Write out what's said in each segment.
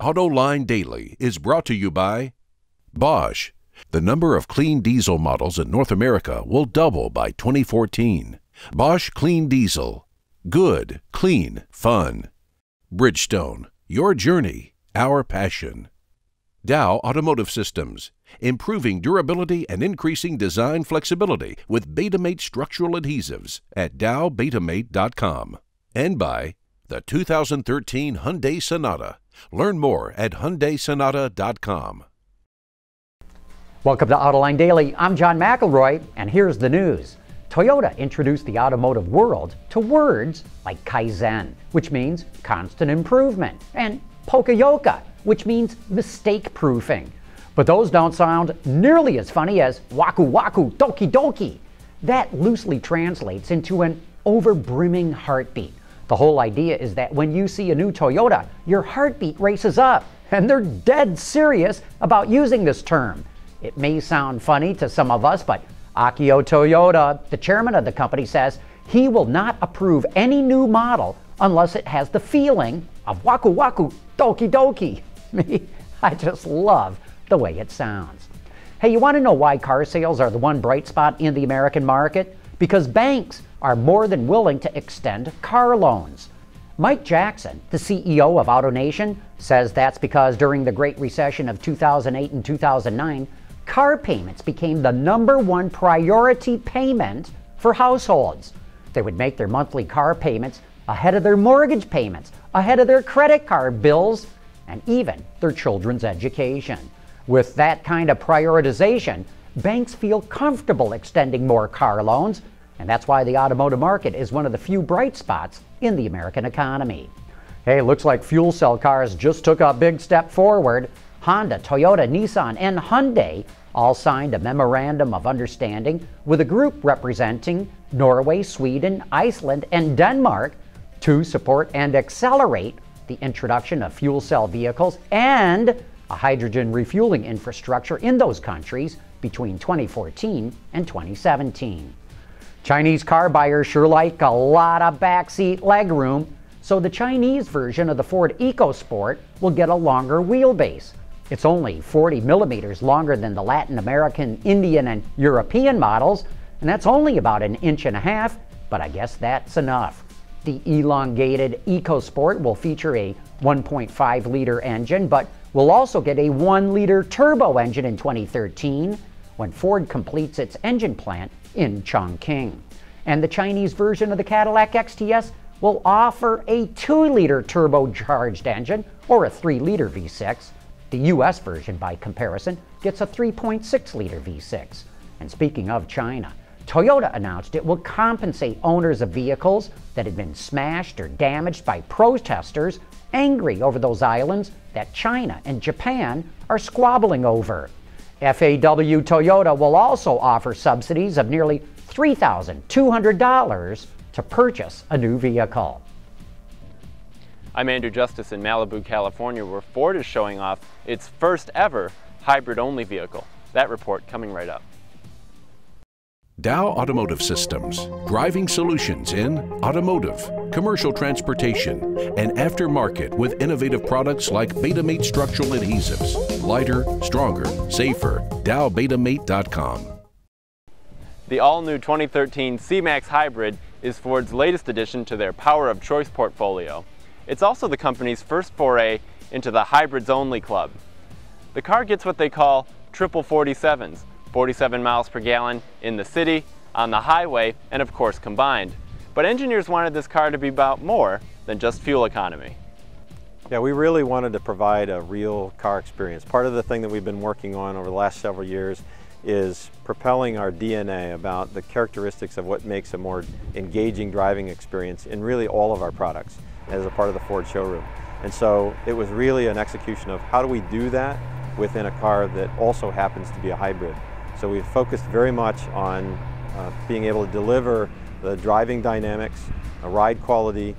Autoline Daily is brought to you by Bosch. The number of clean diesel models in North America will double by 2014. Bosch Clean Diesel. Good, clean, fun. Bridgestone. Your journey, our passion. Dow Automotive Systems. Improving durability and increasing design flexibility with Betamate structural adhesives at dowbetamate.com. And by the 2013 Hyundai Sonata. Learn more at HyundaiSonata.com. Welcome to Autoline Daily. I'm John McElroy, and here's the news. Toyota introduced the automotive world to words like Kaizen, which means constant improvement, and Poka-yoke, which means mistake-proofing. But those don't sound nearly as funny as Waku Waku Doki Doki. That loosely translates into an over-brimming heartbeat. The whole idea is that when you see a new Toyota, your heartbeat races up, and they're dead serious about using this term. It may sound funny to some of us, but Akio Toyoda, the chairman of the company, says he will not approve any new model unless it has the feeling of Waku Waku Doki Doki. I just love the way it sounds. Hey, you want to know why car sales are the one bright spot in the American market? Because banks are more than willing to extend car loans. Mike Jackson, the CEO of AutoNation, says that's because during the Great Recession of 2008 and 2009, car payments became the #1 priority payment for households. They would make their monthly car payments ahead of their mortgage payments, ahead of their credit card bills, and even their children's education. With that kind of prioritization, banks feel comfortable extending more car loans, and that's why the automotive market is one of the few bright spots in the American economy. Hey, looks like fuel cell cars just took a big step forward. Honda, Toyota, Nissan, and Hyundai all signed a memorandum of understanding with a group representing Norway, Sweden, Iceland, and Denmark to support and accelerate the introduction of fuel cell vehicles and a hydrogen refueling infrastructure in those countries between 2014 and 2017. Chinese car buyers sure like a lot of backseat legroom, so the Chinese version of the Ford EcoSport will get a longer wheelbase. It's only 40 millimeters longer than the Latin American, Indian, and European models, and that's only about 1.5 inches, but I guess that's enough. The elongated EcoSport will feature a 1.5-liter engine, but will also get a 1-liter turbo engine in 2013 when Ford completes its engine plant in Chongqing. And the Chinese version of the Cadillac XTS will offer a 2-liter turbocharged engine or a 3-liter V6. The US version, by comparison, gets a 3.6-liter V6. And speaking of China, Toyota announced it will compensate owners of vehicles that had been smashed or damaged by protesters angry over those islands that China and Japan are squabbling over. FAW Toyota will also offer subsidies of nearly $3,200 to purchase a new vehicle. I'm Andrew Justice in Malibu, California, where Ford is showing off its first ever hybrid-only vehicle. That report coming right up. Dow Automotive Systems, driving solutions in automotive, commercial transportation, and aftermarket with innovative products like Betamate structural adhesives. Lighter, stronger, safer. DowBetamate.com. The all-new 2013 C-Max Hybrid is Ford's latest addition to their Power of Choice portfolio. It's also the company's first foray into the hybrids-only club. The car gets what they call triple 47s, 47 miles per gallon in the city, on the highway, and of course combined. But engineers wanted this car to be about more than just fuel economy. Yeah, we really wanted to provide a real car experience. Part of the thing that we've been working on over the last several years is propelling our DNA about the characteristics of what makes a more engaging driving experience in really all of our products as a part of the Ford showroom. And so it was really an execution of how do we do that within a car that also happens to be a hybrid. So we've focused very much on being able to deliver the driving dynamics, ride quality,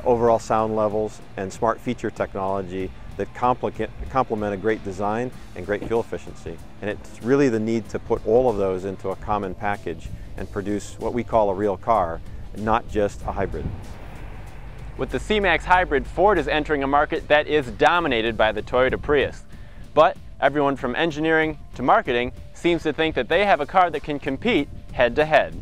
overall sound levels, and smart feature technology that complement a great design and great fuel efficiency. And it's really the need to put all of those into a common package and produce what we call a real car, not just a hybrid. With the C-Max Hybrid, Ford is entering a market that is dominated by the Toyota Prius. But everyone from engineering to marketing seems to think that they have a car that can compete head-to-head.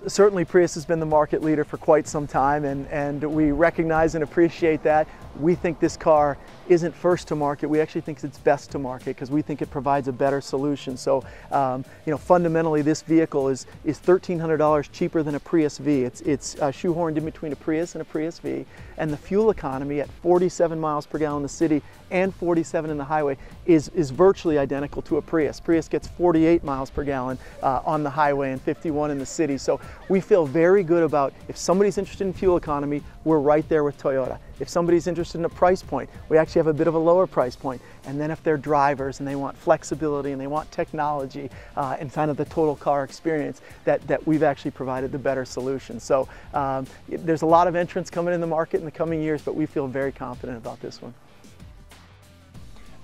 Certainly Prius has been the market leader for quite some time, and we recognize and appreciate that. We think this car isn't first to market. We actually think it's best to market because we think it provides a better solution. So, fundamentally this vehicle is $1,300 cheaper than a Prius V. It's shoehorned in between a Prius and a Prius V, and the fuel economy at 47 miles per gallon in the city and 47 in the highway is virtually identical to a Prius. Prius gets 48 miles per gallon on the highway and 51 in the city. So we feel very good about, if somebody's interested in fuel economy, we're right there with Toyota. If somebody's interested in a price point, we actually have a bit of a lower price point. And then if they're drivers and they want flexibility and they want technology and kind of the total car experience, that we've actually provided the better solution. So there's a lot of entrants coming in the market in the coming years, but we feel very confident about this one.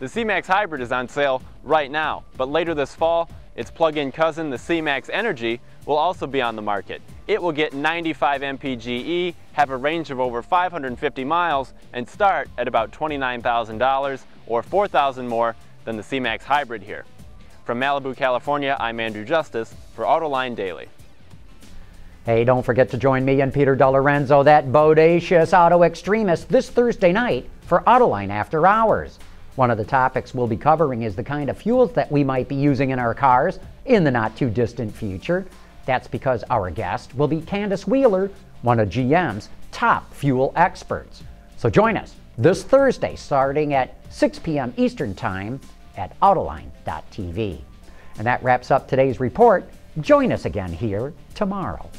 The C-Max Hybrid is on sale right now, but later this fall, its plug-in cousin, the C-Max Energy, will also be on the market. It will get 95 mpge, have a range of over 550 miles, and start at about $29,000 or $4,000 more than the C-Max Hybrid here. From Malibu, California, I'm Andrew Justice for Autoline Daily. Hey, don't forget to join me and Peter DeLorenzo, that bodacious auto extremist, this Thursday night for Autoline After Hours. One of the topics we'll be covering is the kind of fuels that we might be using in our cars in the not-too-distant future. That's because our guest will be Candace Wheeler, one of GM's top fuel experts. So join us this Thursday starting at 6 p.m. Eastern Time at Autoline.tv. And that wraps up today's report. Join us again here tomorrow.